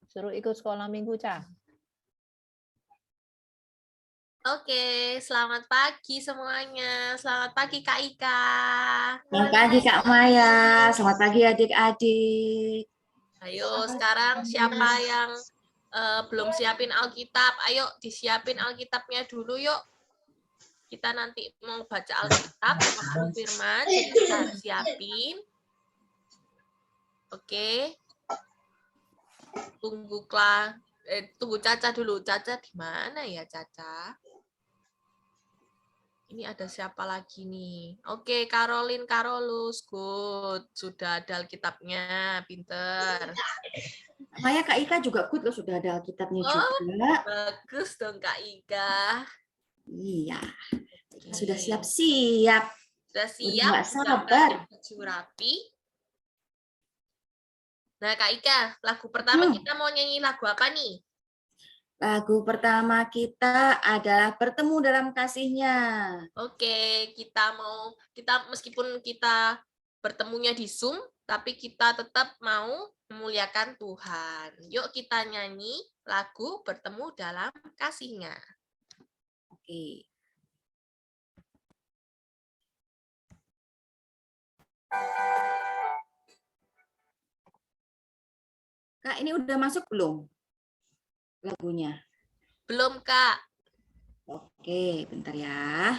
Suruh ikut sekolah minggu, Ca. Oke, selamat pagi semuanya. Selamat pagi Kak Ika. Selamat pagi Kak Maya, selamat pagi adik-adik. Ayo sekarang siapa yang belum siapin Alkitab? Ayo disiapin Alkitabnya dulu yuk. Kita nanti mau baca Alkitab, waktu firman, jadi kita harus siapin. Oke. Tunggu Caca dulu. Caca di mana ya Caca? Ini ada siapa lagi nih? Oke, Caroline Carolus, good. Sudah ada Alkitabnya, pinter. Maya, Kak Ika juga good loh, sudah ada Alkitabnya juga. Bagus dong Kak Ika. Iya, sudah siap-siap. Sudah siap, Nggak sabar. baju rapi. Nah Kak Ika, lagu pertama kita mau nyanyi lagu apa nih? Lagu pertama kita adalah Bertemu Dalam Kasih-Nya. Oke, kita meskipun kita bertemunya di Zoom, tapi kita tetap mau memuliakan Tuhan. Yuk kita nyanyi lagu Bertemu Dalam Kasih-Nya. Oke. Kak, ini udah masuk belum lagunya? Belum, Kak. Oke, bentar ya.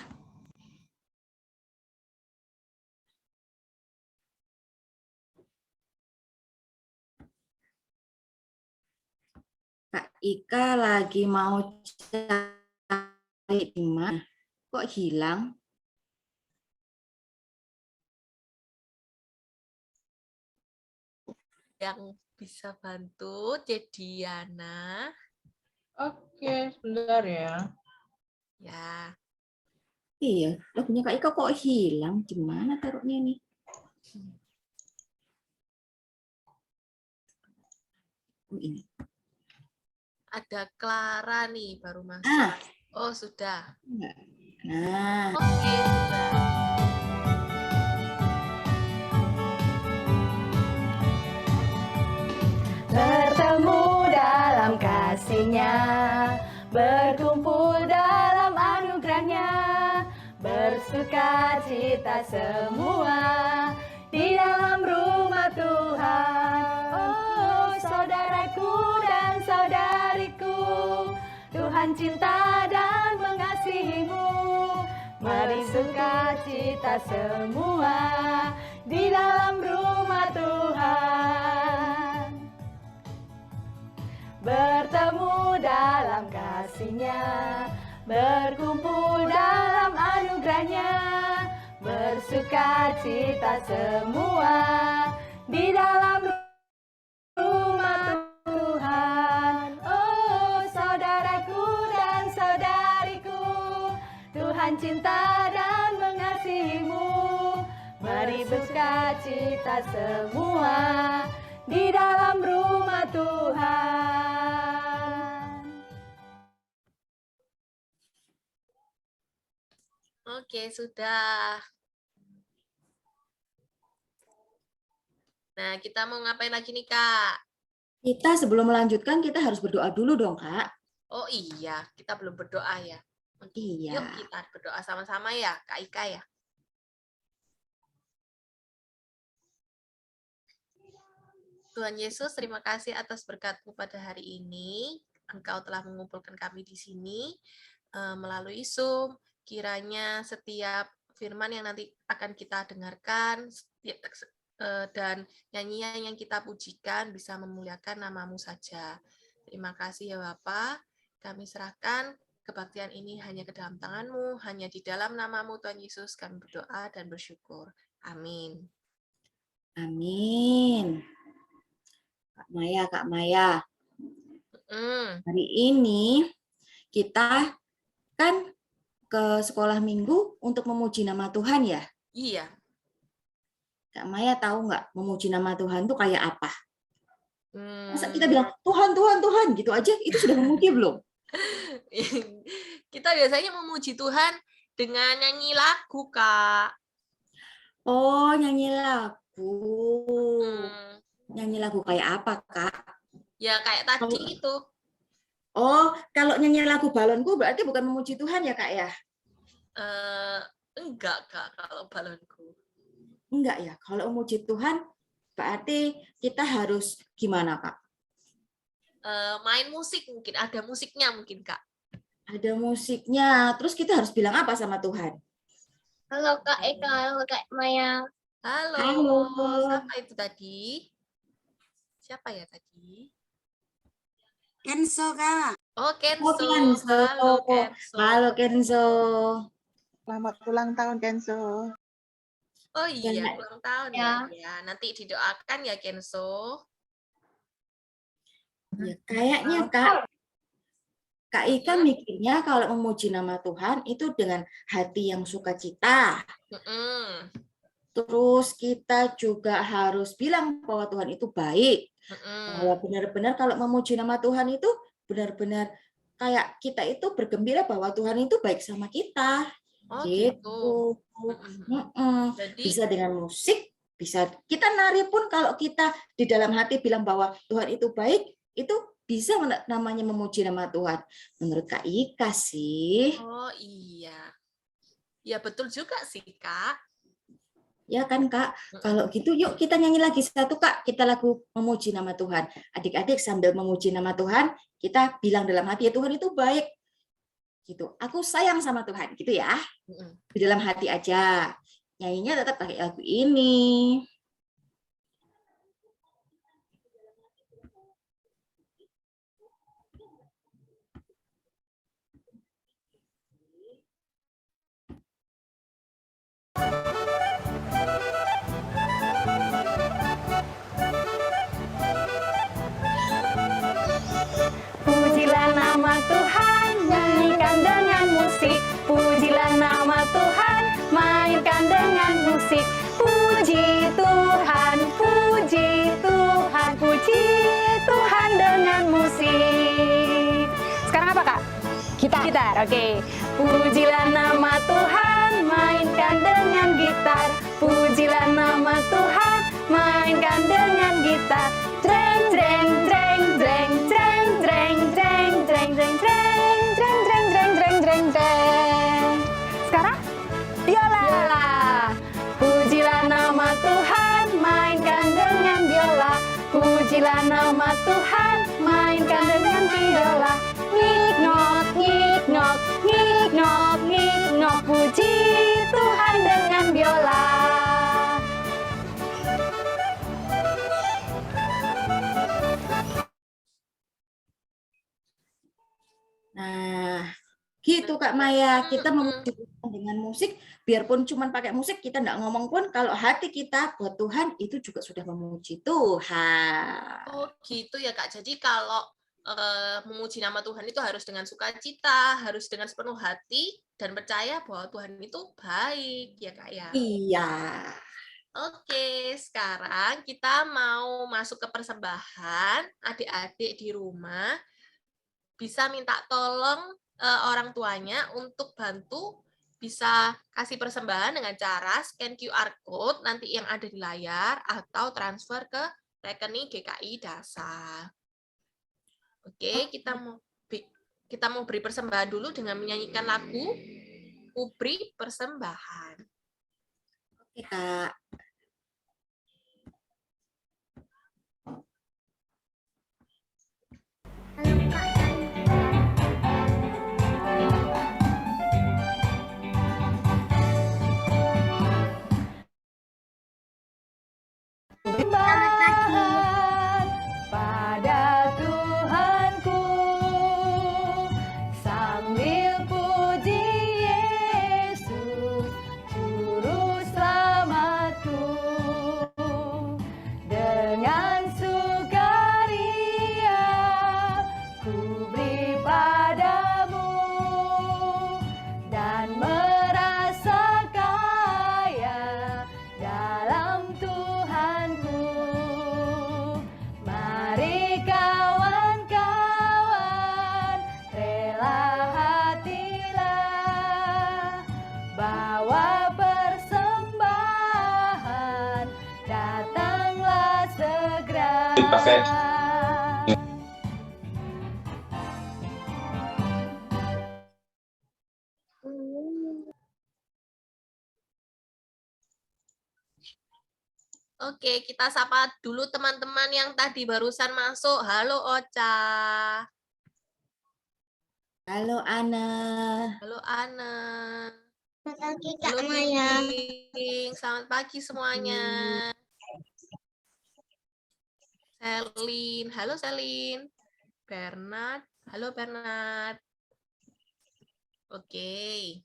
Kak Ika lagi mau cari di mana? Kok hilang? Yang bisa bantu, Cediana. Oke, sebentar ya. Ya. Iya, lagunya Kak Ika kok hilang? Di mana taruhnya nih? Oh, ini. Ada Clara nih baru masuk. Oh, sudah. Nah. Oke, sudah. Bertemu dalam kasih-Nya, berkumpul dalam anugerah-Nya, bersuka cita semua di dalam rumah Tuhan. Oh, saudaraku dan saudariku, Tuhan cinta dan mengasihimu. Mari suka cita semua di dalam rumah Tuhan. Bertemu dalam kasih-Nya, berkumpul dalam anugerah-Nya, bersuka cita semua di dalam rumah Tuhan. Oh, saudaraku dan saudariku, Tuhan cinta dan mengasihimu. Mari bersuka cita semua di dalam rumah Tuhan. Oke, sudah. Nah, kita mau ngapain lagi nih, Kak? Kita sebelum melanjutkan, kita harus berdoa dulu dong, Kak. Oh iya, kita belum berdoa ya. Iya. Yuk kita berdoa sama-sama ya, Kak Ika ya. Tuhan Yesus, terima kasih atas berkat-Mu pada hari ini. Engkau telah mengumpulkan kami di sini melalui Zoom. Kiranya setiap firman yang nanti akan kita dengarkan dan nyanyian yang kita pujikan bisa memuliakan nama-Mu saja. Terima kasih ya Bapa. Kami serahkan kebaktian ini hanya ke dalam tangan-Mu, hanya di dalam nama-Mu Tuhan Yesus kami berdoa dan bersyukur. Amin. Amin. Kak Maya. Hari ini kita kan ke sekolah minggu untuk memuji nama Tuhan ya? Iya. Kak Maya tahu nggak memuji nama Tuhan itu kayak apa? Masa kita bilang Tuhan, Tuhan, Tuhan gitu aja, itu sudah memuji belum? Kita biasanya memuji Tuhan dengan nyanyi lagu, Kak. Oh, nyanyi lagu. Nyanyi lagu kayak apa, Kak? Ya kayak tadi itu. Oh, kalau nyanyi lagu balonku berarti bukan memuji Tuhan ya, Kak ya? Enggak, Kak, kalau balonku. Enggak ya. Kalau memuji Tuhan berarti kita harus gimana, Kak? Main musik mungkin, ada musiknya mungkin, Kak. Ada musiknya. Terus kita harus bilang apa sama Tuhan? Halo Kak Eka, halo Kak Maya. Halo. Halo. Siapa itu tadi? Siapa ya tadi? Kenzo, Kak. Oh, Kenzo. Oh, Kenzo. Halo, Kenzo. Halo, Kenzo. Selamat ulang tahun, Kenzo. Oh iya, Ya. ulang tahun Ya. ya. Nanti didoakan ya, Kenzo. Ya, kayaknya Kak Ika mikirnya kalau memuji nama Tuhan itu dengan hati yang sukacita. Mm-mm. Terus kita juga harus bilang bahwa Tuhan itu baik. Mm-mm. Bahwa benar-benar kalau memuji nama Tuhan itu benar-benar kayak kita itu bergembira bahwa Tuhan itu baik sama kita. Oh, Gitu. Mm-mm. Jadi, Bisa dengan musik, bisa kita nari pun kalau kita di dalam hati bilang bahwa Tuhan itu baik, itu bisa namanya memuji nama Tuhan. Menurut Kak Ika sih. oh iya. Ya betul juga sih, Kak. Ya kan Kak? Kalau gitu yuk kita nyanyi lagi satu Kak. Kita lagu memuji nama Tuhan. Adik-adik sambil memuji nama Tuhan, kita bilang dalam hati ya Tuhan itu baik. Gitu. Aku sayang sama Tuhan gitu ya. Mm-mm. Di dalam hati aja. Nyanyinya tetap pakai lagu ini. Pujilah nama Tuhan, nyanyikan dengan musik. Pujilah nama Tuhan, mainkan dengan musik. Puji Tuhan, puji Tuhan, puji Tuhan dengan musik. Sekarang apa Kak? Gitar, oke. Pujilah nama Tuhan, mainkan dengan gitar. Pujilah nama Tuhan, mainkan dengan gitar. Dreng, dreng, dreng, dreng, dreng, dreng, dreng, dreng, dreng, dreng, dreng, dreng, dreng, dreng, dreng, dreng. Sekarang biola. Pujilah nama Tuhan, mainkan dengan biola. Pujilah nama Tuhan, mainkan dengan biola. Ngik ngok, ngik ngok, ngik ngok, ngik ngok. Puji Tuhan dengan biola. Nah, gitu Kak Maya. Kita memuji Tuhan dengan musik, biarpun cuma pakai musik, kita nggak ngomong pun, kalau hati kita buat Tuhan, itu juga sudah memuji Tuhan. Oh gitu ya Kak. Jadi kalau memuji nama Tuhan itu harus dengan sukacita, harus dengan sepenuh hati, dan percaya bahwa Tuhan itu baik ya Kak ya. Iya. Oke, sekarang kita mau masuk ke persembahan. Adik-adik di rumah bisa minta tolong orang tuanya untuk bantu bisa kasih persembahan dengan cara scan QR code nanti yang ada di layar atau transfer ke rekening GKI Dasar. Oke, kita mau beri persembahan dulu dengan menyanyikan lagu Ubri Persembahan. Oke Kak. Persembahan pada Tuhanku sambil puji Yesus Juru Selamatku dengan sukaria ku beri padamu dan merasa kaya dalam Tuhanku. Mari kawan-kawan, rela hatilah, bawa persembahan, datanglah segera. Oke, kita sapa dulu teman-teman yang tadi barusan masuk. Halo Ocha. Halo Ana. Halo Ana. Selamat pagi Kak Halo Maya. Bimbing. Selamat pagi semuanya. Selin. Halo Selin. Bernard. Halo Bernard. Oke.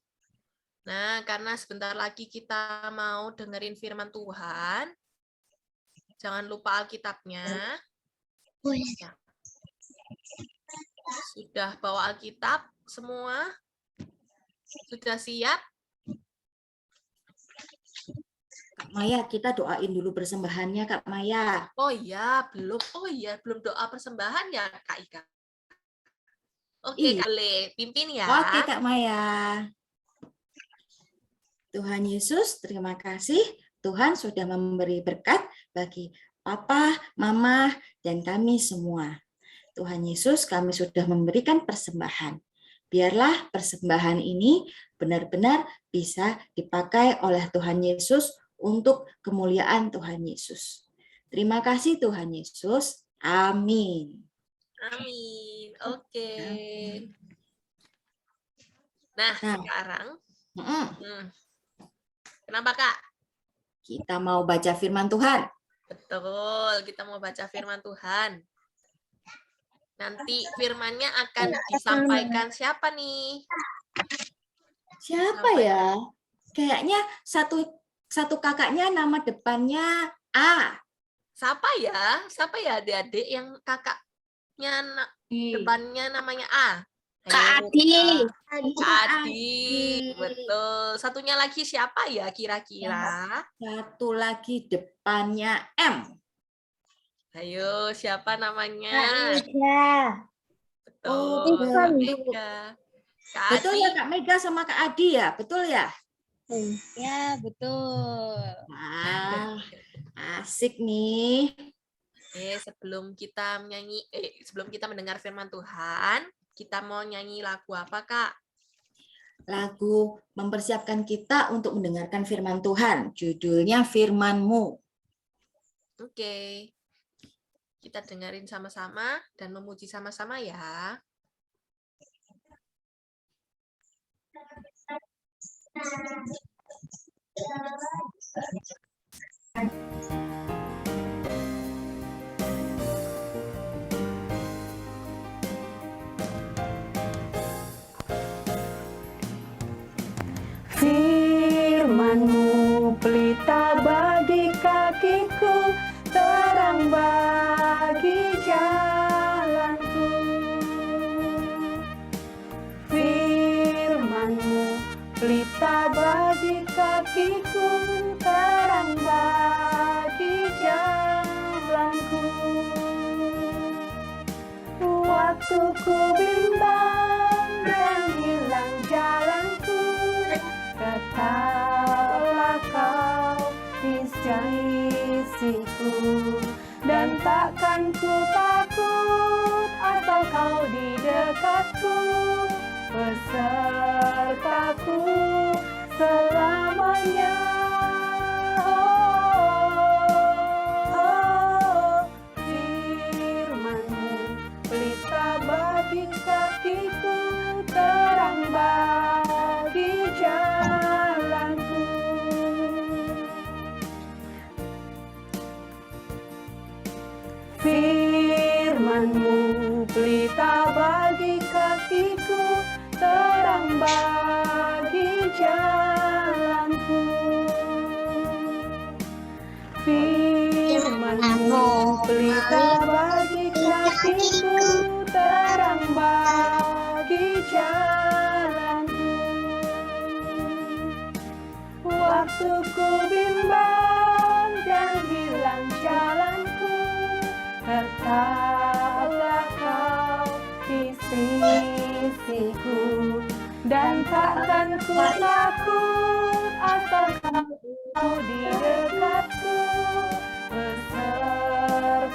Nah, karena sebentar lagi kita mau dengerin firman Tuhan, jangan lupa Alkitabnya. Ya. Sudah bawa Alkitab semua? Sudah siap? Kak Maya, kita doain dulu persembahannya Kak Maya. Oh iya, belum. Oh iya, belum doa persembahan ya, Kak Ika. Oke, Iya. boleh. Pimpin ya. Oke Kak Maya. Tuhan Yesus, terima kasih. Tuhan sudah memberi berkat bagi Papa, Mama, dan kami semua. Tuhan Yesus, kami sudah memberikan persembahan. Biarlah persembahan ini benar-benar bisa dipakai oleh Tuhan Yesus untuk kemuliaan Tuhan Yesus. Terima kasih Tuhan Yesus. Amin. Amin. Oke. Nah, Nah. sekarang. Mm-mm. Kenapa, Kak? Kita mau baca firman Tuhan. Betul, kita mau baca firman Tuhan. Nanti firmannya akan disampaikan siapa nih? Siapa ya? Kayaknya satu kakaknya nama depannya A. Siapa ya? Siapa ya adik-adik yang kakaknya depannya namanya A? Kak Ayo, Adi. Kak Adi. Betul. Satunya lagi siapa ya kira-kira? Satu lagi depannya M. Ayo, siapa namanya? Oh, Betul, Kak betul. Mega. Kak Betul Adi. ya Kak Mega sama Kak Adi ya? Betul ya? Ya, betul. Wah, asik nih. Sebelum kita sebelum kita mendengar firman Tuhan, kita mau nyanyi lagu apa, Kak? Lagu mempersiapkan kita untuk mendengarkan firman Tuhan. Judulnya Firman-Mu. Oke. Kita dengerin sama-sama dan memuji sama-sama ya. Firman-Mu pelita bagi kakiku, terang bagi jalanku. Firman-Mu pelita bagi kakiku, terang bagi jalanku. Waktu ku bimbang dan hilang jalanku, tetaplah Kau di sisiku, dan takkan ku takut asal Kau di dekatku, besertaku selamanya. Firman-Mu pelita bagi kakiku, terang bagi jalanku. Firman-Mu pelita bagi kakiku, terang bagi jalanku. Firman-Mu pelita bagi kakiku, terang bagi jalanku. Waktu ku bimbang dan hilang jalanku, tetaplah Kau di sisiku, dan takkan ku takut asal Kau di dekatku, besertaku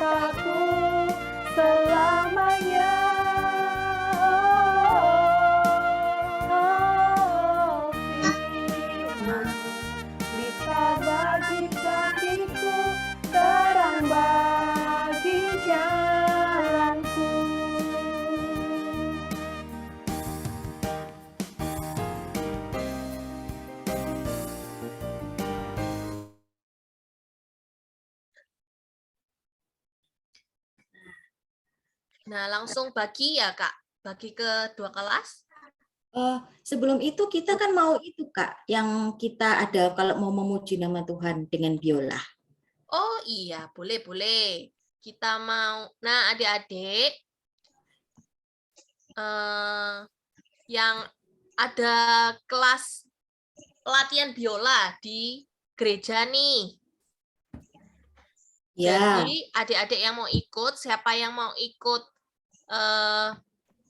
selamanya. Firman-Mu pelita bagi kakiku, Nah, langsung bagi ya, Kak. Bagi ke 2 kelas. Sebelum itu kita kan mau itu Kak, yang kita ada kalau mau memuji nama Tuhan dengan biola. Oh iya, boleh. Kita mau, nah adik-adik, yang ada kelas pelatihan biola di gereja nih. Ya. Jadi adik-adik yang mau ikut, siapa yang mau ikut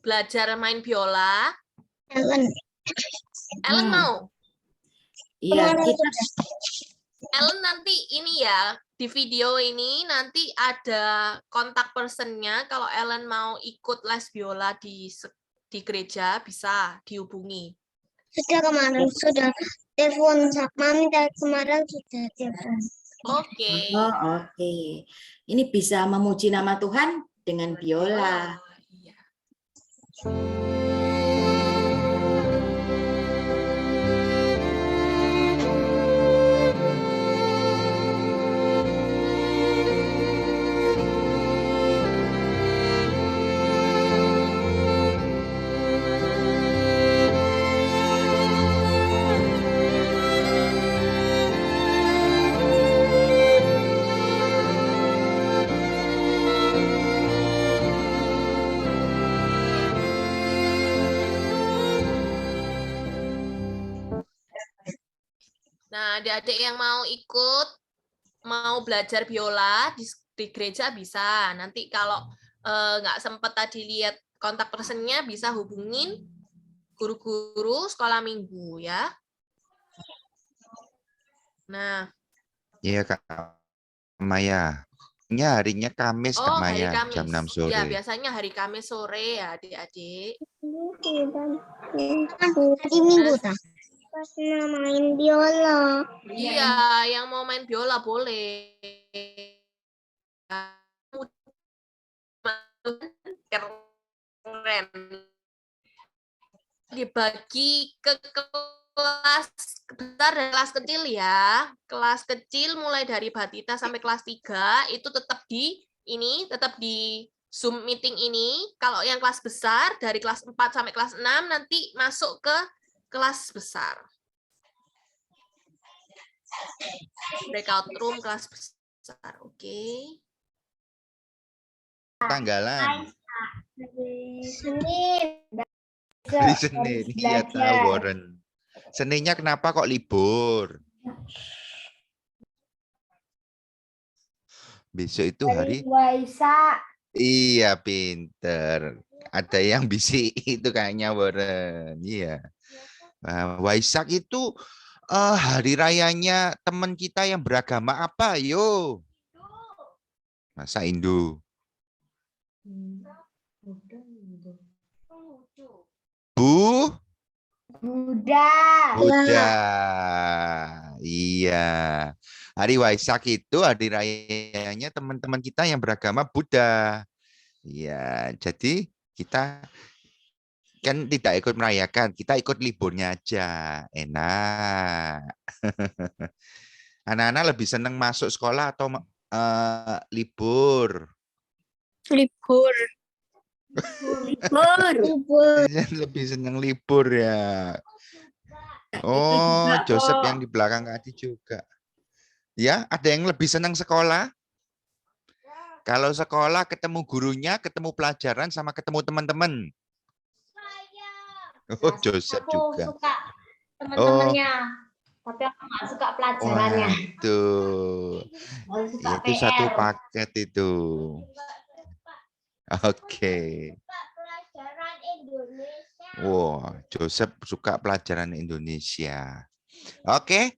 belajar main biola? Ellen mau? Iya, Ellen nanti ini ya, di video ini nanti ada kontak personnya. Kalau Ellen mau ikut les biola di gereja, bisa dihubungi. Sudah kemarin, sudah telepon mami dari kemarin sudah telepon. Oke. Oke. Ini bisa memuji nama Tuhan dengan biola. Iya. Nah, adik-adik yang mau ikut, mau belajar biola di gereja bisa. Nanti kalau nggak sempat tadi lihat kontak personnya, bisa hubungin guru-guru sekolah minggu ya. Nah. Iya Kak Maya. Ini harinya Kamis Kak Hari Maya, Kamis. jam 6 sore. Ya, biasanya hari Kamis sore ya adik-adik. Hari Minggu tak? Pas main biola. Iya, yang mau main biola boleh. Keren. Dibagi ke kelas besar dan kelas kecil ya. Kelas kecil mulai dari Batita sampai kelas 3 itu tetap di Zoom meeting ini. Kalau yang kelas besar dari kelas 4 sampai kelas 6 nanti masuk ke kelas besar. Breakout room kelas besar. Oke. Tanggalan. Senin. Hari Senin. Iya tahu Warren. Seninnya kenapa kok libur? Besok itu hari Waisak. Iya, pinter. Ada yang bisik itu kayaknya Warren. Iya. Waisak itu hari rayanya teman kita yang beragama apa? Yo. Masa Hindu? Buddha. Iya. Hari Waisak itu hari rayanya teman-teman kita yang beragama Buddha. Iya, jadi kita kan tidak ikut merayakan, kita ikut liburnya aja. Enak. Anak-anak lebih senang masuk sekolah atau libur? Libur. Lebih senang libur ya. Oh, Joseph yang di belakang tadi juga. Ya, ada yang lebih senang sekolah? Kalau sekolah ketemu gurunya, ketemu pelajaran, sama ketemu teman-teman. Oh, Joseph juga. Aku suka teman-temannya, tapi aku nggak suka pelajarannya. Itu satu paket itu. Oke. Pelajaran Indonesia. Wow, Joseph suka pelajaran Indonesia. Oke.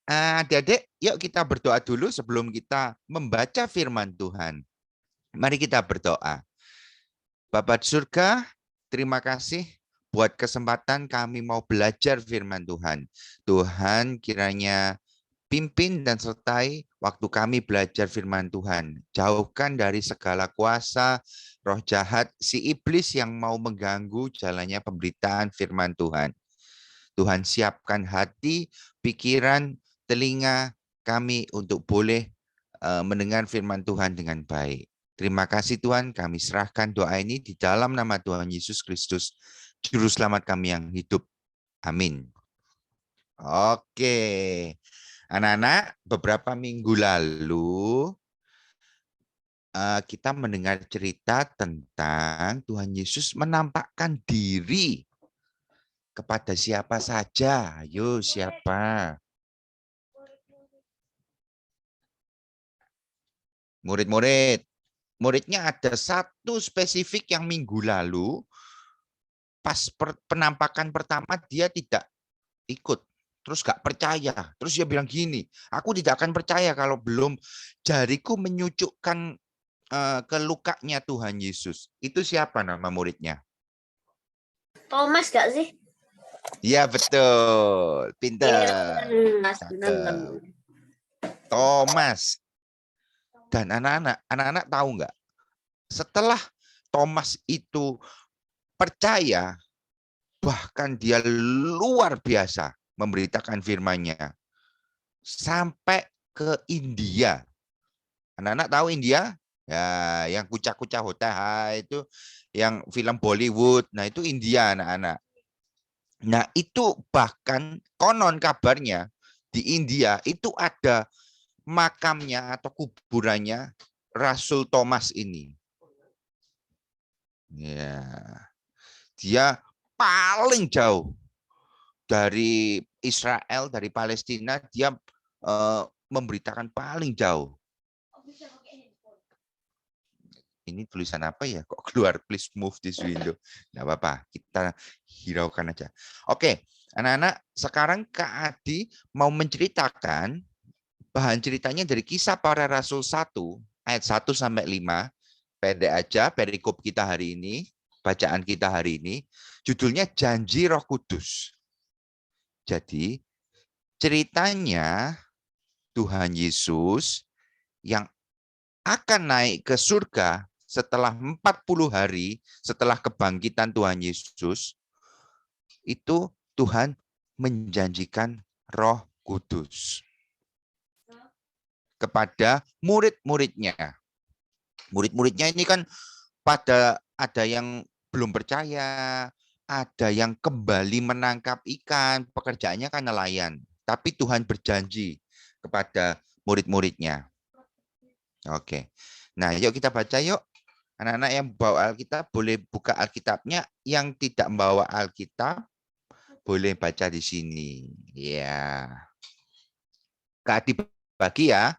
Adik-adik, yuk kita berdoa dulu sebelum kita membaca firman Tuhan. Mari kita berdoa. Bapa di surga, terima kasih buat kesempatan kami mau belajar firman Tuhan. Tuhan kiranya pimpin dan sertai waktu kami belajar firman Tuhan. Jauhkan dari segala kuasa, roh jahat, si iblis yang mau mengganggu jalannya pemberitaan firman Tuhan. Tuhan siapkan hati, pikiran, telinga kami untuk boleh mendengar firman Tuhan dengan baik. Terima kasih Tuhan, kami serahkan doa ini di dalam nama Tuhan Yesus Kristus, Juru Selamat kami yang hidup. Amin. Oke, anak-anak, beberapa minggu lalu kita mendengar cerita tentang Tuhan Yesus menampakkan diri kepada siapa saja. Ayo, siapa? Murid-murid. Muridnya ada satu spesifik yang minggu lalu, pas penampakan pertama dia tidak ikut. Terus gak percaya. Terus dia bilang gini, aku tidak akan percaya kalau belum jariku menyucukkan ke lukanya Tuhan Yesus. Itu siapa nama muridnya? Thomas gak sih? Iya betul. Pintar. Benar. Thomas. Dan anak-anak tahu nggak? Setelah Thomas itu percaya, bahkan dia luar biasa memberitakan firman-Nya sampai ke India. Anak-anak tahu India? Ya, yang kucak-kucak hotel itu, yang film Bollywood. Nah, itu India anak-anak. Nah, itu bahkan konon kabarnya di India itu ada makamnya atau kuburannya Rasul Thomas ini. Ya. Dia paling jauh dari Israel, dari Palestina, dia memberitakan paling jauh. Ini tulisan apa ya? Kok keluar? Please move this window. Nggak apa-apa, kita hiraukan aja. Oke, anak-anak, sekarang Kak Adi mau menceritakan bahan ceritanya dari Kisah Para Rasul 1, ayat 1 sampai 5. Pendek aja, perikop kita hari ini, bacaan kita hari ini, judulnya Janji Roh Kudus. Jadi, ceritanya Tuhan Yesus yang akan naik ke surga setelah 40 hari setelah kebangkitan Tuhan Yesus, itu Tuhan menjanjikan Roh Kudus kepada murid-muridnya. Murid-muridnya ini kan ada yang belum percaya, ada yang kembali menangkap ikan, pekerjaannya kan nelayan. Tapi Tuhan berjanji kepada murid-muridnya. Oke. Nah, yuk kita baca yuk. Anak-anak yang bawa Alkitab boleh buka Alkitabnya, yang tidak membawa Alkitab boleh baca di sini. Ya. Kak dibagi ya.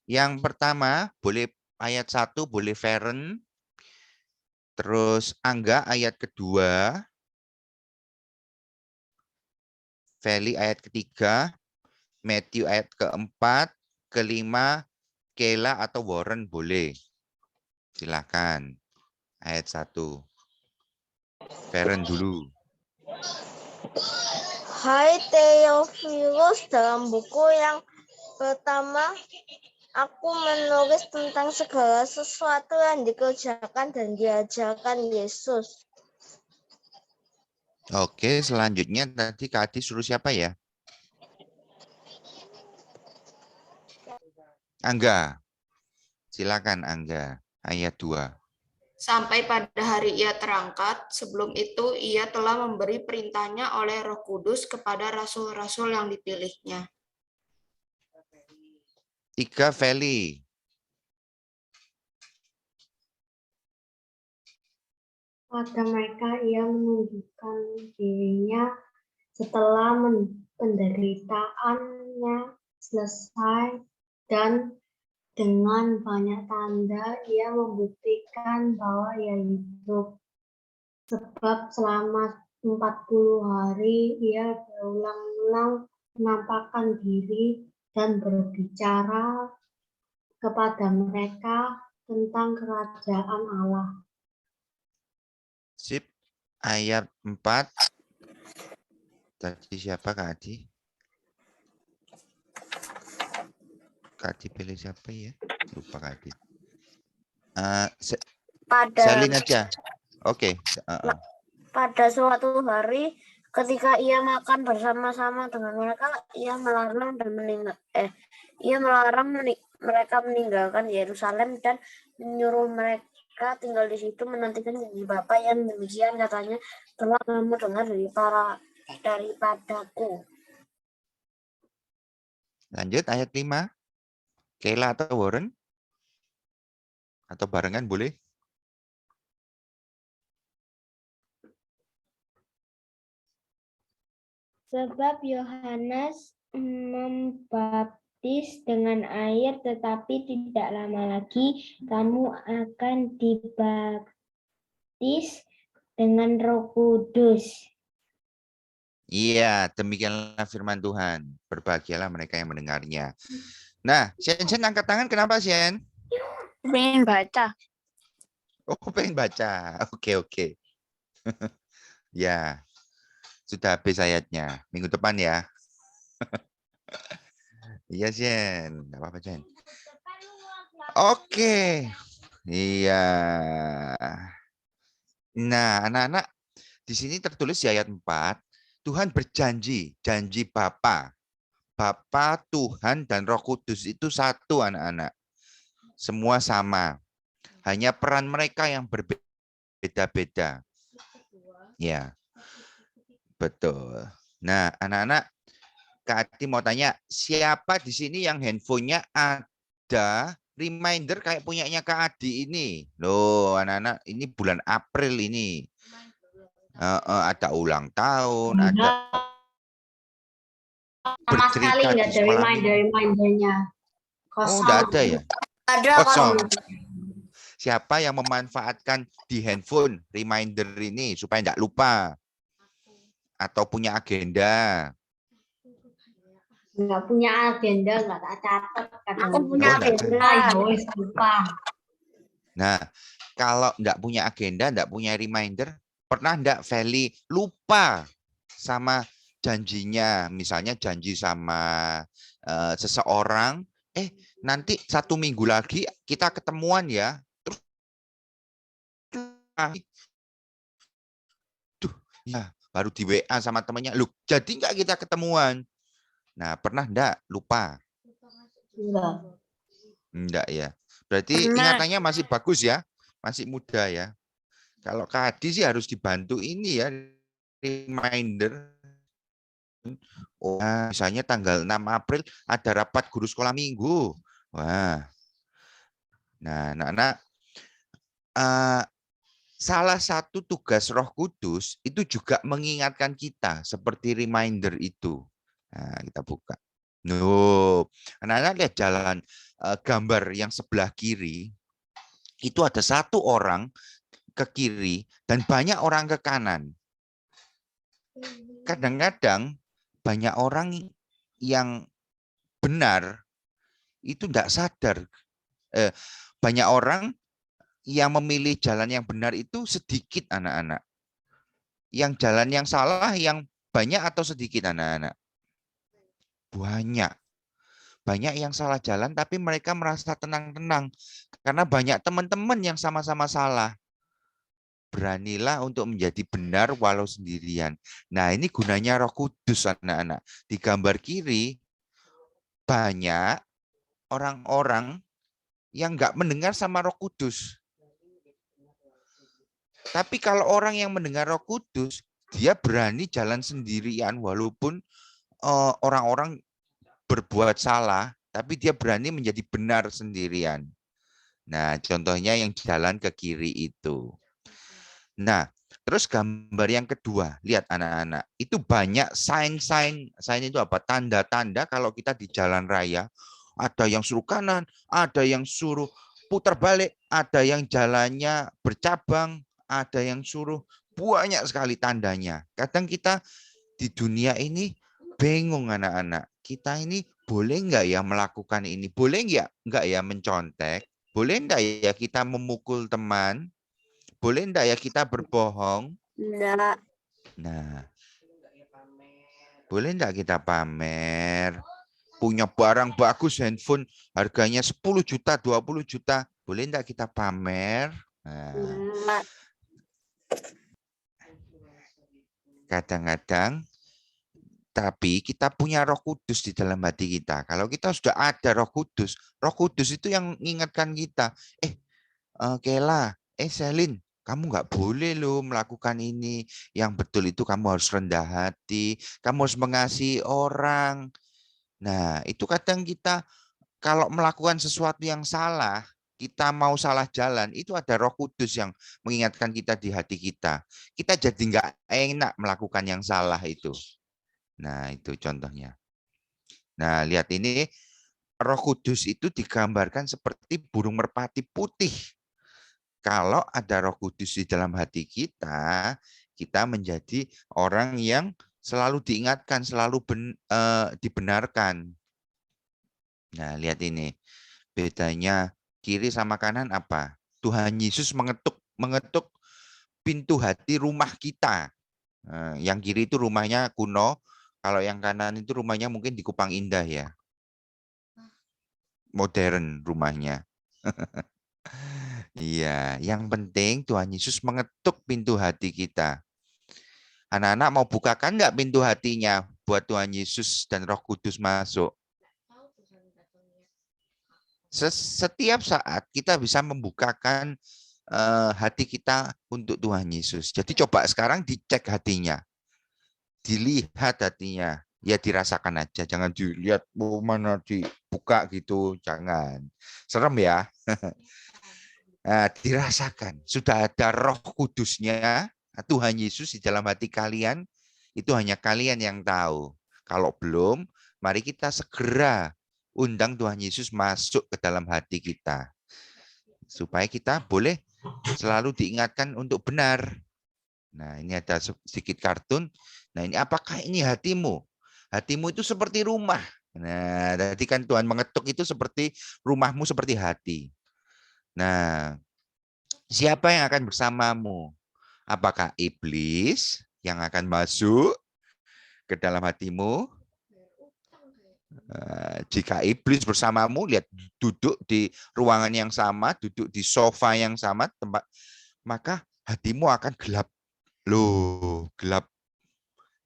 Yang pertama boleh ayat 1 boleh Feren. Terus Angga ayat kedua. Feli ayat ketiga. Matthew ayat keempat. Kelima Kela atau Warren boleh. Silakan. Ayat 1. Feren dulu. Hai Theophilus, dalam buku yang pertama aku menulis tentang segala sesuatu yang dikerjakan dan diajarkan Yesus. Oke, selanjutnya tadi Kak Adi suruh siapa ya? Angga. Silakan Angga, ayat 2. Sampai pada hari ia terangkat, sebelum itu ia telah memberi perintahnya oleh Roh Kudus kepada rasul-rasul yang dipilihnya. 3 Feli. Pada mereka ia menunjukkan dirinya setelah penderitaannya selesai, dan dengan banyak tanda ia membuktikan bahwa ia hidup. Sebab selama 40 hari ia berulang-ulang menampakkan diri dan berbicara kepada mereka tentang kerajaan Allah. Sip. Ayat 4. Tadi siapa Kak Adi? Kak Adi pilih siapa ya? Lupa Kak Adi. Selin aja. Oke. Pada suatu hari, ketika ia makan bersama-sama dengan mereka, ia melarang mereka meninggalkan Yerusalem dan menyuruh mereka tinggal di situ menantikan janji Bapa yang demikian katanya telah kamu dengar daripadaku. Lanjut ayat 5. Kayla atau Warren? Atau barengan boleh? Sebab Yohanes membaptis dengan air, tetapi tidak lama lagi kamu akan dibaptis dengan Roh Kudus. Iya, demikianlah firman Tuhan. Berbahagialah mereka yang mendengarnya. Nah, Shen angkat tangan. Kenapa, Shen? Pengen baca. Oh, pengen baca. Oke. Ya, sudah habis ayatnya. Minggu depan ya. Iya, Shen. Nggak apa-apa, Shen. Oke. Iya. Nah, anak-anak, di sini tertulis di ayat 4, Tuhan berjanji, janji Bapa. Bapa, Tuhan, dan Roh Kudus itu satu, anak-anak. Semua sama. Hanya peran mereka yang berbeda-beda. Ya, betul. Nah, anak-anak, Kak Ati mau tanya, siapa di sini yang handphonenya ada reminder kayak punyanya Kak Adi ini? Loh, anak-anak, ini bulan April ini. Ada ulang tahun, ada Sama sekali bercerita nggak di ada sekolah. reminder-remindernya. Oh, nggak ada ya? Ada Kosong. Siapa yang memanfaatkan di handphone reminder ini supaya nggak lupa? Atau punya agenda? Nggak punya agenda, nggak tak catat. Aku punya agenda. Lupa. Nah, kalau nggak punya agenda, nggak punya reminder, pernah nggak Feli lupa sama janjinya? Misalnya janji sama seseorang, nanti 1 minggu lagi kita ketemuan ya. Terus, ya baru di WA sama temannya, lu jadi nggak kita ketemuan? Nah, pernah nggak lupa? Enggak ya. Berarti ingatannya masih bagus ya, masih muda ya. Kalau Kak Adi sih harus dibantu ini ya, reminder. Oh, misalnya tanggal 6 April ada rapat guru sekolah minggu. Wah. Nah, anak-anak, salah satu tugas Roh Kudus itu juga mengingatkan kita seperti reminder itu. Nah, kita buka. Anak-anak lihat jalan gambar yang sebelah kiri, itu ada satu orang ke kiri dan banyak orang ke kanan. Kadang-kadang banyak orang yang benar itu tidak sadar. Banyak orang yang memilih jalan yang benar itu sedikit, anak-anak. Yang jalan yang salah yang banyak atau sedikit, anak-anak? Banyak. Banyak yang salah jalan tapi mereka merasa tenang-tenang karena banyak teman-teman yang sama-sama salah. Beranilah untuk menjadi benar walau sendirian. Nah, ini gunanya Roh Kudus, anak-anak. Di gambar kiri banyak orang-orang yang nggak mendengar sama Roh Kudus. Tapi kalau orang yang mendengar Roh Kudus, dia berani jalan sendirian walaupun orang-orang berbuat salah, tapi dia berani menjadi benar sendirian. Nah, contohnya yang jalan ke kiri itu. Nah, terus gambar yang kedua, lihat anak-anak, itu banyak sign itu apa? Tanda-tanda kalau kita di jalan raya, ada yang suruh kanan, ada yang suruh putar balik, ada yang jalannya bercabang, ada yang suruh, banyak sekali tandanya. Kadang kita di dunia ini bingung, anak-anak. Kita ini boleh nggak ya melakukan ini? Boleh nggak ya mencontek? Boleh nggak ya kita memukul teman? Boleh nggak ya kita berbohong? Enggak. Nah, boleh nggak kita pamer? Punya barang bagus, handphone harganya 10 juta, 20 juta. Boleh nggak kita pamer? Nah, kadang-kadang Tapi kita punya Roh Kudus di dalam hati kita. Kalau kita sudah ada Roh Kudus itu yang mengingatkan kita. Kela, Selin, kamu nggak boleh loh melakukan ini. Yang betul itu kamu harus rendah hati. Kamu harus mengasihi orang. Nah, itu kadang kita kalau melakukan sesuatu yang salah, kita mau salah jalan, itu ada Roh Kudus yang mengingatkan kita di hati kita. Kita jadi nggak enak melakukan yang salah itu. Nah, itu contohnya. Nah, lihat ini, Roh Kudus itu digambarkan seperti burung merpati putih. Kalau ada Roh Kudus di dalam hati kita, kita menjadi orang yang selalu diingatkan, selalu dibenarkan. Nah, lihat ini. Bedanya kiri sama kanan apa? Tuhan Yesus mengetuk pintu hati rumah kita. Yang kiri itu rumahnya kuno, kalau yang kanan itu rumahnya mungkin di Kupang Indah ya. Modern rumahnya. Iya, yang penting Tuhan Yesus mengetuk pintu hati kita. Anak-anak mau bukakan nggak pintu hatinya buat Tuhan Yesus dan Roh Kudus masuk? Setiap saat kita bisa membukakan hati kita untuk Tuhan Yesus. Jadi coba sekarang dicek hatinya. Dilihat hatinya. Ya dirasakan aja. Jangan dilihat mana dibuka gitu. Jangan. Serem ya. Nah, dirasakan. Sudah ada Roh Kudusnya. Tuhan Yesus di dalam hati kalian. Itu hanya kalian yang tahu. Kalau belum, mari kita segera undang Tuhan Yesus masuk ke dalam hati kita. Supaya kita boleh selalu diingatkan untuk benar. Nah, ini ada sedikit kartun. Nah, ini apakah ini hatimu? Hatimu itu seperti rumah. Nah, tadi kan Tuhan mengetuk itu seperti rumahmu seperti hati. Nah, siapa yang akan bersamamu? Apakah iblis yang akan masuk ke dalam hatimu? Jika iblis bersamamu, lihat duduk di ruangan yang sama, duduk di sofa yang sama, tempat, maka hatimu akan gelap. Loh, gelap.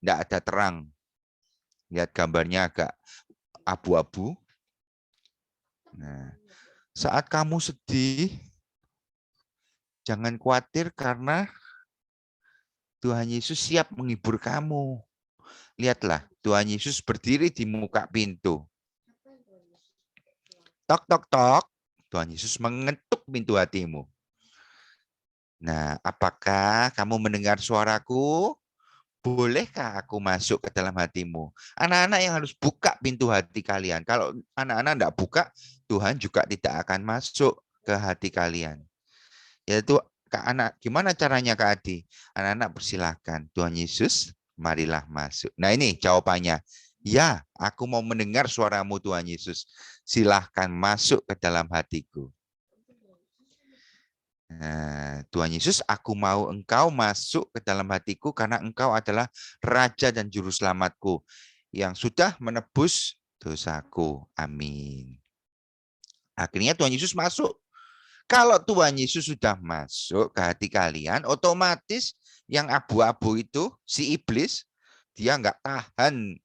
Tidak ada terang. Lihat gambarnya agak abu-abu. Nah, saat kamu sedih, jangan khawatir karena Tuhan Yesus siap menghibur kamu. Lihatlah, Tuhan Yesus berdiri di muka pintu. Tok, tok, tok. Tuhan Yesus mengetuk pintu hatimu. Nah, apakah kamu mendengar suaraku? Bolehkah aku masuk ke dalam hatimu? Anak-anak yang harus buka pintu hati kalian. Kalau anak-anak tidak buka, Tuhan juga tidak akan masuk ke hati kalian. Yaitu, Kak Anak, gimana caranya Kak Adi? Anak-anak persilahkan. Tuhan Yesus, marilah masuk. Nah ini jawabannya. Ya, aku mau mendengar suaramu Tuhan Yesus. Silahkan masuk ke dalam hatiku. Nah, Tuhan Yesus, aku mau engkau masuk ke dalam hatiku karena engkau adalah Raja dan Juru Selamatku yang sudah menebus dosaku. Amin. Akhirnya Tuhan Yesus masuk. Kalau Tuhan Yesus sudah masuk ke hati kalian, otomatis yang abu-abu itu, si iblis, dia nggak tahan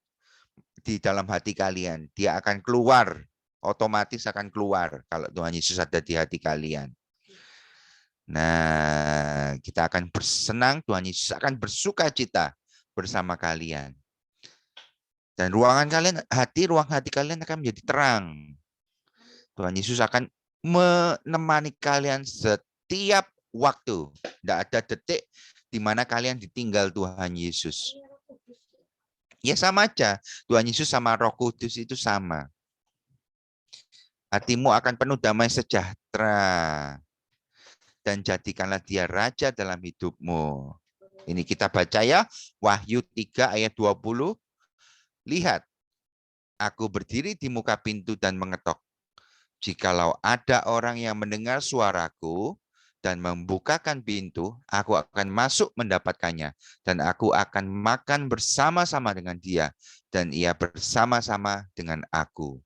di dalam hati kalian. Dia akan keluar, otomatis akan keluar kalau Tuhan Yesus ada di hati kalian. Nah, kita akan bersenang, Tuhan Yesus akan bersuka cita bersama kalian. Dan ruang hati kalian akan menjadi terang. Tuhan Yesus akan menemani kalian setiap waktu. Tidak ada detik di mana kalian ditinggal Tuhan Yesus. Ya sama aja. Tuhan Yesus sama Roh Kudus itu sama. Hatimu akan penuh damai sejahtera. Dan jadikanlah dia raja dalam hidupmu. Ini kita baca ya. Wahyu 3 ayat 20. Lihat, aku berdiri di muka pintu dan mengetok. Jikalau ada orang yang mendengar suaraku dan membukakan pintu, aku akan masuk mendapatkannya. Dan aku akan makan bersama-sama dengan dia. Dan ia bersama-sama dengan aku.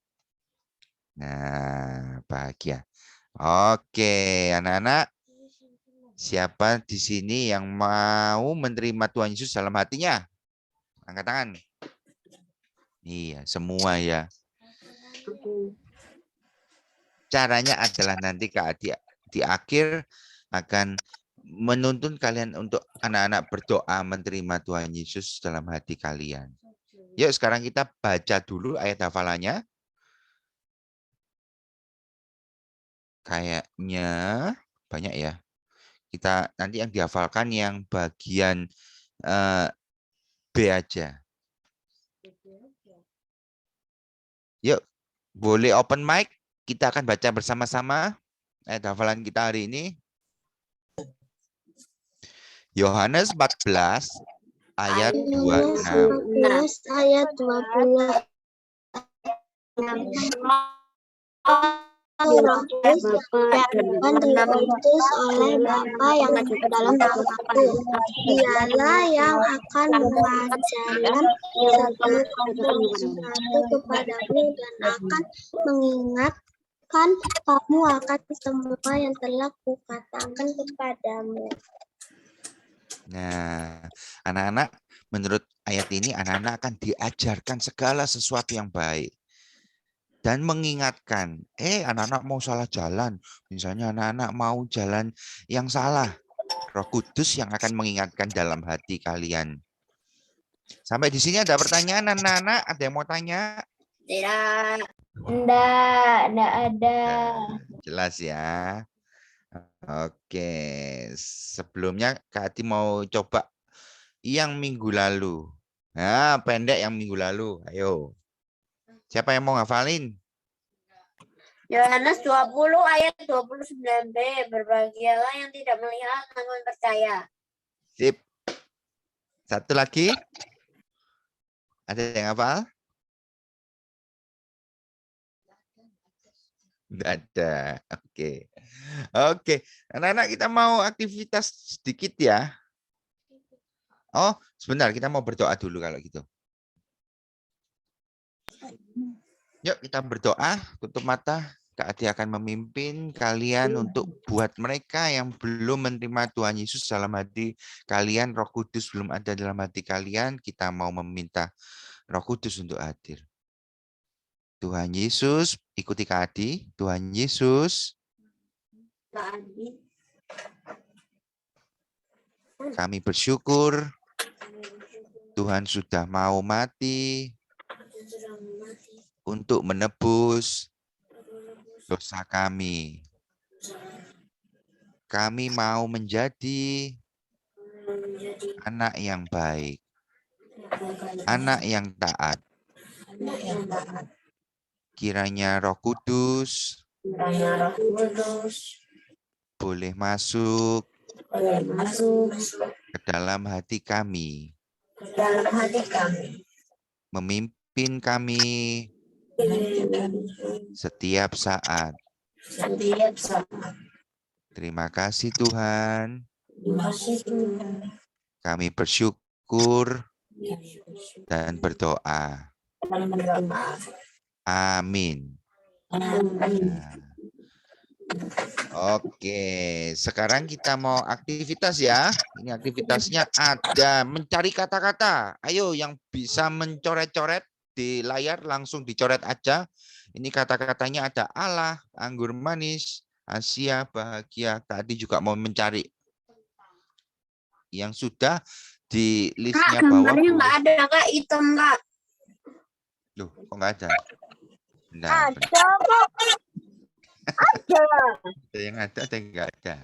Nah, bahagia. Oke, anak-anak. Siapa di sini yang mau menerima Tuhan Yesus dalam hatinya? Angkat tangan. Iya, semua ya. Caranya adalah nanti Kak Adi di akhir akan menuntun kalian untuk anak-anak berdoa menerima Tuhan Yesus dalam hati kalian. Yuk sekarang kita baca dulu ayat hafalannya. Kayaknya banyak ya. Kita nanti yang dihafalkan yang bagian B aja. Yuk, boleh open mic. Kita akan baca bersama-sama ayat hafalan kita hari ini. Yohanes 14 ayat 26. 14 ayat 26. Roh Kudus akan diutus oleh Bapa yang ke dalam namaku. Dialah yang akan mengajarkan segala sesuatu kepadamu dan akan mengingatkan kamu akan semua yang telah kukatakan kepadamu. Nah, anak-anak, menurut ayat ini anak-anak akan diajarkan segala sesuatu yang baik. Dan mengingatkan, anak-anak mau salah jalan. Misalnya anak-anak mau jalan yang salah. Roh Kudus yang akan mengingatkan dalam hati kalian. Sampai di sini ada pertanyaan anak-anak? Ada yang mau tanya? Tidak. Enggak ada. Jelas ya. Oke. Sebelumnya Kak Ati mau coba yang minggu lalu. Nah, pendek yang minggu lalu. Ayo. Siapa yang mau ngafalin? Yohanes 20 ayat 29b. Berbahagialah yang tidak melihat namun percaya. Sip. Satu lagi. Ada yang hafal? Tidak ada. Oke. Oke. Anak-anak kita mau aktivitas sedikit ya. Oh, sebentar. Kita mau berdoa dulu kalau gitu. Yuk kita berdoa, tutup mata. Kak Adi akan memimpin kalian untuk buat mereka yang belum menerima Tuhan Yesus dalam hati kalian, Roh Kudus belum ada dalam hati kalian, kita mau meminta Roh Kudus untuk hadir. Tuhan Yesus, ikuti Kak Adi. Tuhan Yesus, kami bersyukur Tuhan sudah mau mati untuk menebus dosa kami. Kami mau menjadi anak yang baik, anak yang taat. Kiranya Roh Kudus boleh masuk ke dalam hati kami, memimpin kami setiap saat. Terima kasih Tuhan. Kami bersyukur dan berdoa. Amin. Oke, sekarang kita mau aktivitas ya. Ini aktivitasnya ada mencari kata-kata. Ayo yang bisa mencoret-coret di layar langsung dicoret aja. Ini kata-katanya ada Allah, anggur manis, Asia, bahagia. Tadi juga mau mencari. Yang sudah di listnya bawah. Gambarnya nggak ada, Kak. Hitam, Kak. Loh, kok nggak ada? Bentar, Ada, Kak. Ada. Ada yang ada yang nggak ada.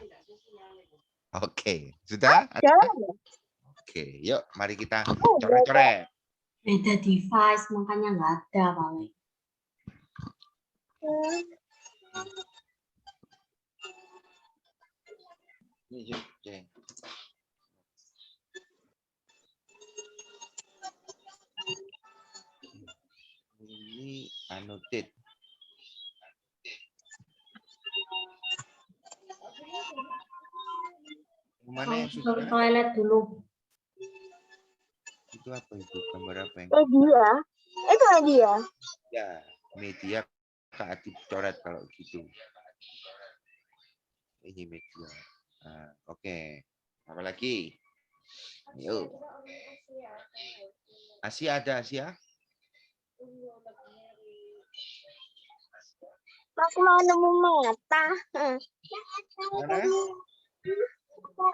Oke, sudah? Ada. Oke, yuk mari kita coret-coret. Beda device, makanya nggak ada paling. Ini yuk, Jeng. Ini annotate. Mana yang sudah? Toilet dulu. Itu apa itu? Gambar apa yang? Media. Itu media. Ya, media Kak Adi coret kalau gitu. Ini media. Nah, oke. Apa lagi? Yuk. Asia ada Asia? Aku mau nemu mata. Mana?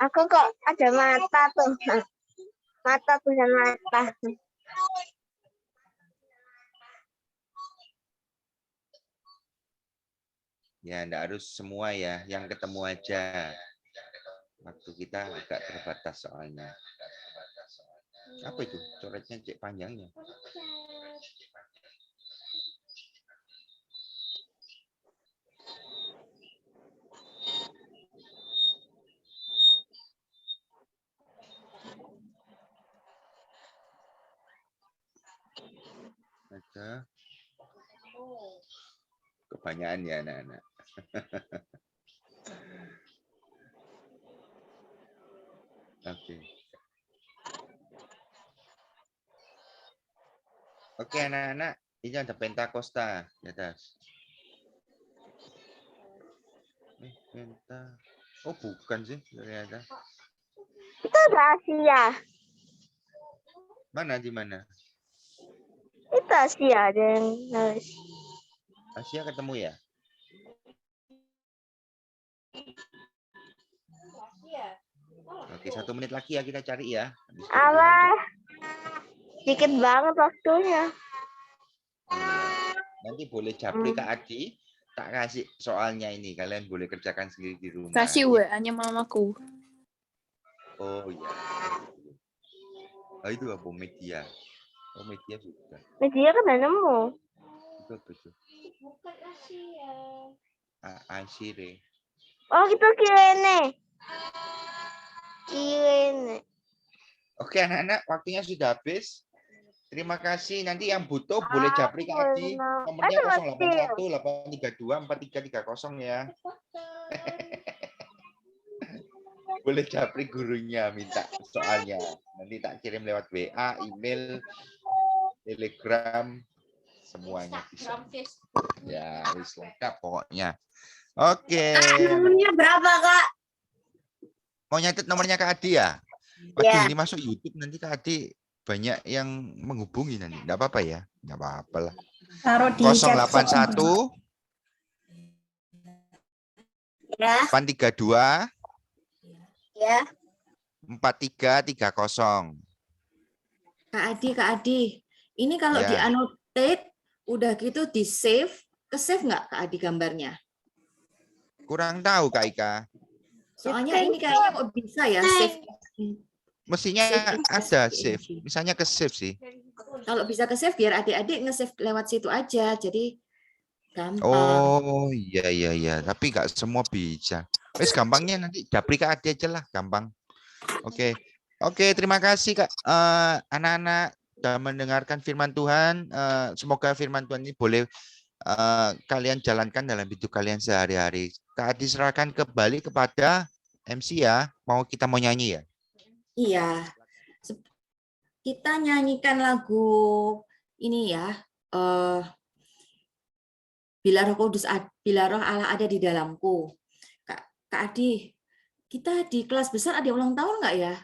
Aku kok ada mata tuh. Mata tulisan mata. Ya, enggak harus semua ya, yang ketemu aja. Waktu kita agak terbatas soalnya. Apa itu? Coretnya cek panjangnya. Ada. Kebanyakan ya anak-anak. Oke. Oke anak-anak, ini ada Pentakosta di atas. Penta. Oh bukan sih ternyata. Itu rahasia. Mana di mana? Itu rahasia ada yang nulis. Asia ketemu ya? Oke, 1 menit lagi ya kita cari ya. Habis itu kita lanjut. Allah. Dikit banget waktunya. Nanti boleh japri Kak Adi, tak kasih soalnya ini. Kalian boleh kerjakan sendiri di rumah. Kasih WA-nya mamaku. Oh iya. Oh itu apa media? Oh media juga. Media kan udah nemu. Betul. Asire. Oh gitu Kirene. Kirene. Oke anak-anak, waktunya sudah habis. Terima kasih. Nanti yang butuh boleh japri Kak Adi. Nomornya 081 832 4330 ya. Boleh japri gurunya minta soalnya. Nanti tak kirim lewat WA, email, Telegram, semuanya bisa. Ya, wis lengkap pokoknya. Oke. Nomornya berapa Kak? Mau nyatet nomornya Kak Adi ya? Waduh, ini masuk YouTube nanti Kak Adi banyak yang menghubungi nanti. Enggak apa-apa ya? Enggak apa-apa lah. Taruh di chat. 081 Ya. 832 Ya. 4330. Kak Adi. Ini kalau di Ya. annotate, udah gitu di save, ke save nggak Kak Adi gambarnya? Kurang tahu Kak Ika. Soalnya ini kayaknya kok bisa ya save. Mestinya ada save. Misalnya ke save sih. Kalau bisa ke save biar adik-adik nge-save lewat situ aja. Jadi gampang. Oh iya. Tapi nggak semua bisa. Wes gampangnya nanti japri Kak Adi aja lah, gampang. Oke, terima kasih Kak. Anak-anak sudah mendengarkan firman Tuhan. Semoga firman Tuhan ini boleh kalian jalankan dalam hidup kalian sehari-hari. Kak Adi serahkan kembali kepada MC ya. Kita mau nyanyi ya? Iya. Kita nyanyikan lagu ini ya. Bila Roh Allah ada di dalamku. Kak Adi, kita di kelas besar ada ulang tahun nggak ya?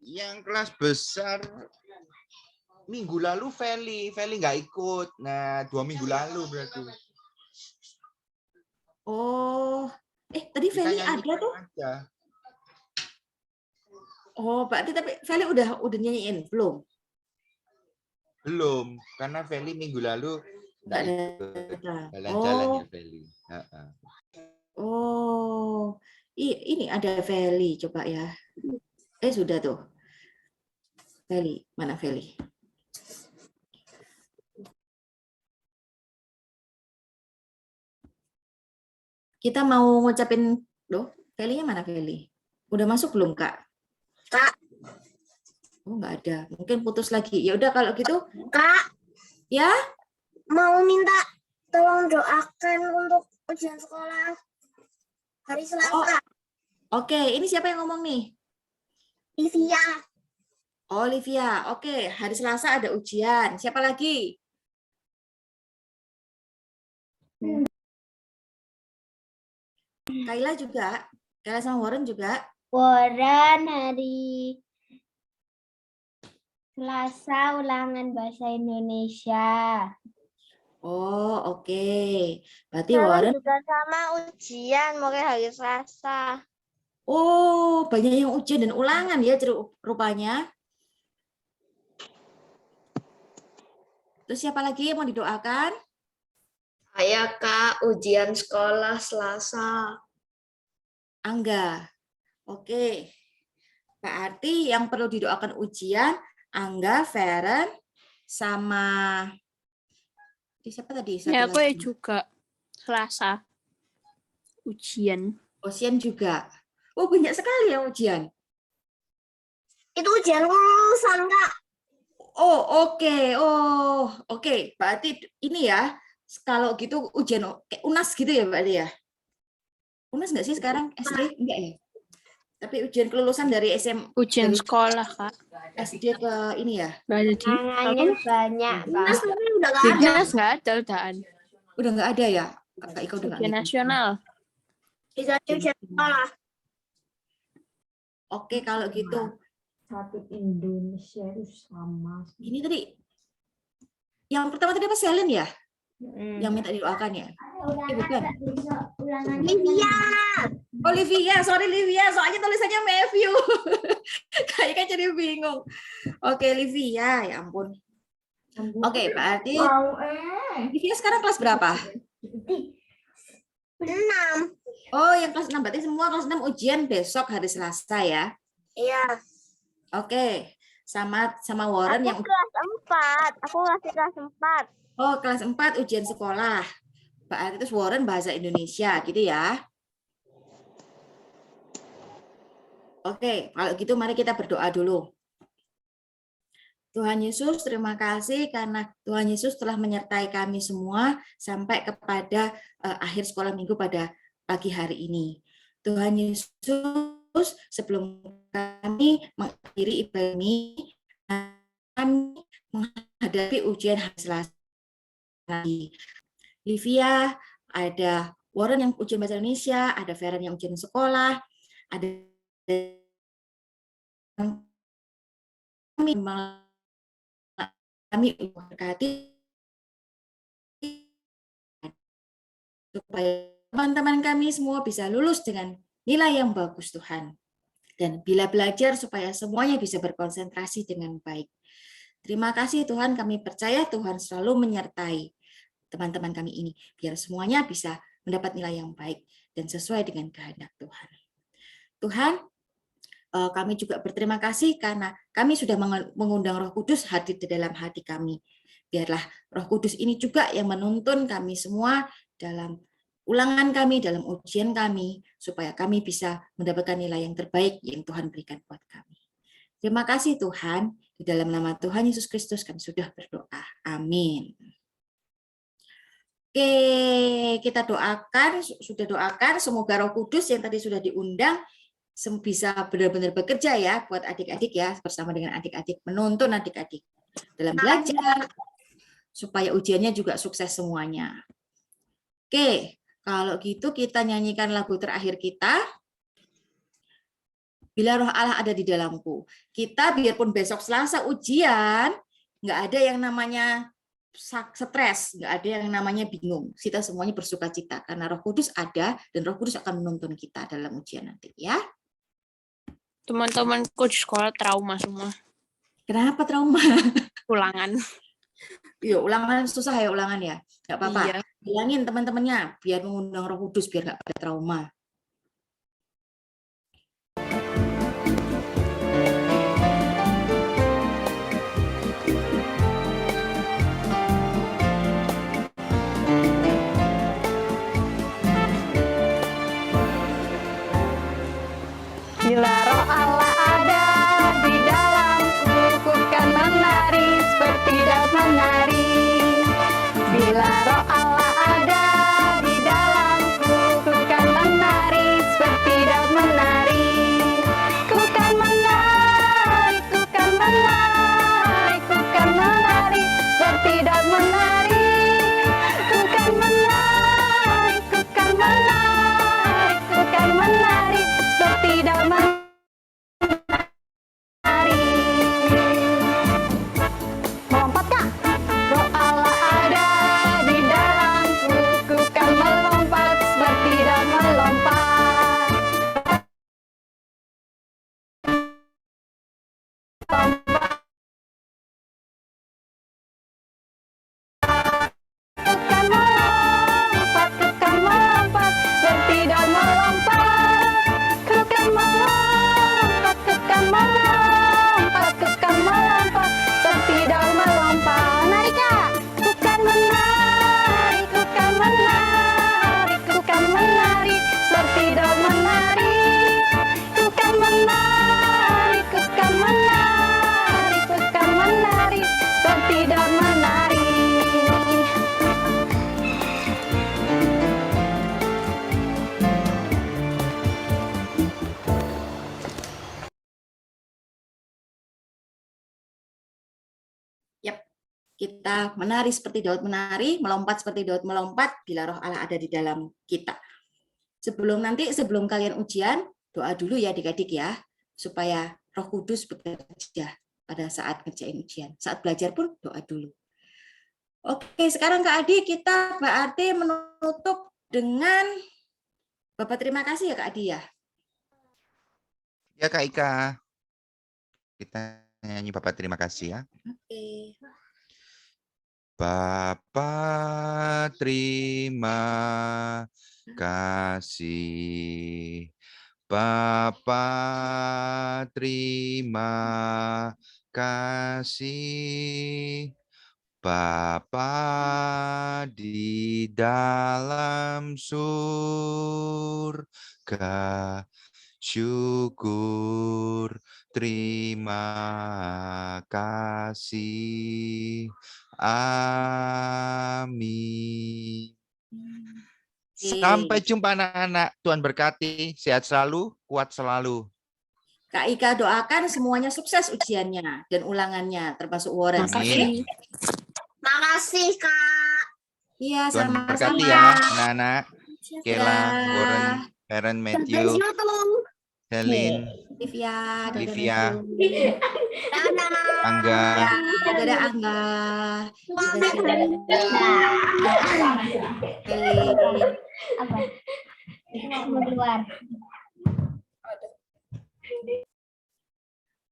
Yang kelas besar minggu lalu Feli nggak ikut. Nah, 2 minggu lalu berarti. Oh, tadi Feli ada tuh. Oh, berarti tapi Feli udah nyanyiin belum? Belum, karena Feli minggu lalu nggak ikut jalan-jalan ya Feli. Oh, ini ada Feli, coba ya. Sudah tuh. Feli, mana Feli? Kita mau ngucapin, Feli-nya mana Feli? Udah masuk belum Kak? Kak. Oh nggak ada, mungkin putus lagi. Ya udah kalau gitu. Kak. Ya? Mau minta tolong doakan untuk ujian sekolah hari Selasa. Oke, ini siapa yang ngomong nih? Olivia. Olivia, oke. Hari Selasa ada ujian. Siapa lagi? Kayla juga. Kayla sama Warren juga. Warren hari Selasa ulangan bahasa Indonesia. Oh, oke. Berarti Warren, juga sama ujian mulai hari Selasa. oh, banyak yang ujian dan ulangan ya rupanya. Terus siapa lagi yang mau didoakan? Saya Kak, ujian sekolah Selasa. Angga. Oke. Berarti yang perlu didoakan ujian Angga, Feren, sama siapa tadi? Satu Ya, aku ya lagi. juga Selasa ujian. Ujian juga. Oh, banyak sekali yang ujian. Itu ujian lulusan, Kak. Oh, oke. Oh, oke. Berarti ini ya, kalau gitu ujian kayak UNAS gitu ya, berarti ya? UNAS nggak sih sekarang SD? Enggak ya? Tapi ujian kelulusan dari Ujian dari sekolah, Kak. SD ke ini ya? Nggak ada di Tangannya banyak, Kak. udah nggak ada udahan. Udah nggak ada ya? Kak Ika udah nggak Ujian ngikutin. nasional. Bisa ujian sekolah. Oke, kalau gitu. Satu Indonesia itu sama. Ini tadi yang pertama tadi apa Selen ya? Yang minta didoakan ya? Bukan. Livia. Olivia, sorry Livia, soalnya tulisannya Matthew. Kayaknya jadi bingung. Oke, Livia, ya ampun. Oke, berarti Livia sekarang kelas berapa? 6. Oh, yang kelas 6, berarti semua kelas 6 ujian besok hari Selasa ya? Iya. Oke, sama Warren yang kelas 4. Aku masih kelas 4. oh kelas 4 ujian sekolah. Berarti itu Warren bahasa Indonesia gitu ya. Oke, kalau gitu mari kita berdoa dulu. Tuhan Yesus, terima kasih karena Tuhan Yesus telah menyertai kami semua sampai kepada akhir sekolah minggu pada pagi hari ini. Tuhan Yesus, sebelum kami mengakhiri ibadah ini, kami menghadapi ujian hari Selasa lagi. Livia, ada Warren yang ujian bahasa Indonesia, ada Feren yang ujian sekolah, ada kami berkati supaya teman-teman kami semua bisa lulus dengan nilai yang bagus Tuhan. Dan bila belajar supaya semuanya bisa berkonsentrasi dengan baik. Terima kasih Tuhan, kami percaya Tuhan selalu menyertai teman-teman kami ini, biar semuanya bisa mendapat nilai yang baik dan sesuai dengan kehendak Tuhan. Tuhan, kami juga berterima kasih karena kami sudah mengundang Roh Kudus hadir di dalam hati kami. Biarlah Roh Kudus ini juga yang menuntun kami semua dalam ulangan kami, dalam ujian kami, supaya kami bisa mendapatkan nilai yang terbaik yang Tuhan berikan buat kami. Terima kasih Tuhan, di dalam nama Tuhan Yesus Kristus kami sudah berdoa. Amin. Oke, kita doakan, sudah doakan, semoga Roh Kudus yang tadi sudah diundang bisa benar-benar bekerja ya buat adik-adik ya, bersama dengan adik-adik, menuntun adik-adik dalam belajar, supaya ujiannya juga sukses semuanya. Oke, kalau gitu kita nyanyikan lagu terakhir kita. Bila Roh Allah ada di dalamku. Kita biarpun besok Selasa ujian, nggak ada yang namanya stres, nggak ada yang namanya bingung. Kita semuanya bersukacita karena Roh Kudus ada dan Roh Kudus akan menuntun kita dalam ujian nanti ya. Teman-temanku di sekolah trauma semua. Kenapa trauma? Ulangan. Iya, ulangan susah ya ulangan ya. Nggak apa-apa. Iya. Bilangin teman-temannya biar mengundang Roh Kudus biar nggak pada trauma. Bila Roh Allah ada di dalamku, ku kan menari seperti daun menari. Bila Roh Allah ada di dalamku, ku kan menari Kita menari seperti Daud menari, melompat seperti Daud melompat, bila roh Allah ada di dalam kita. Sebelum kalian ujian, doa dulu ya adik-adik ya, supaya Roh Kudus bekerja pada saat ngerjain ujian. Saat belajar pun doa dulu. Oke, sekarang Kak Adi, kita berarti menutup dengan Bapak terima kasih ya Kak Adi ya. Ya Kak Ika. Kita nyanyi Bapak terima kasih ya. Oke. Bapa terima kasih. Bapa terima kasih. Bapa di dalam surga, syukur terima kasih. Amin. Sampai jumpa anak-anak. Tuhan berkati. Sehat selalu, kuat selalu. Kak Ika doakan semuanya sukses ujiannya dan ulangannya, termasuk Warren. Amin. Makasih, Kak. Iya, Tuhan sama-sama. berkati ya anak-anak. Kela, Warren, Karen, Matthew, Selin, Livia, Angga. Dadah Angga. Apa? Mau keluar.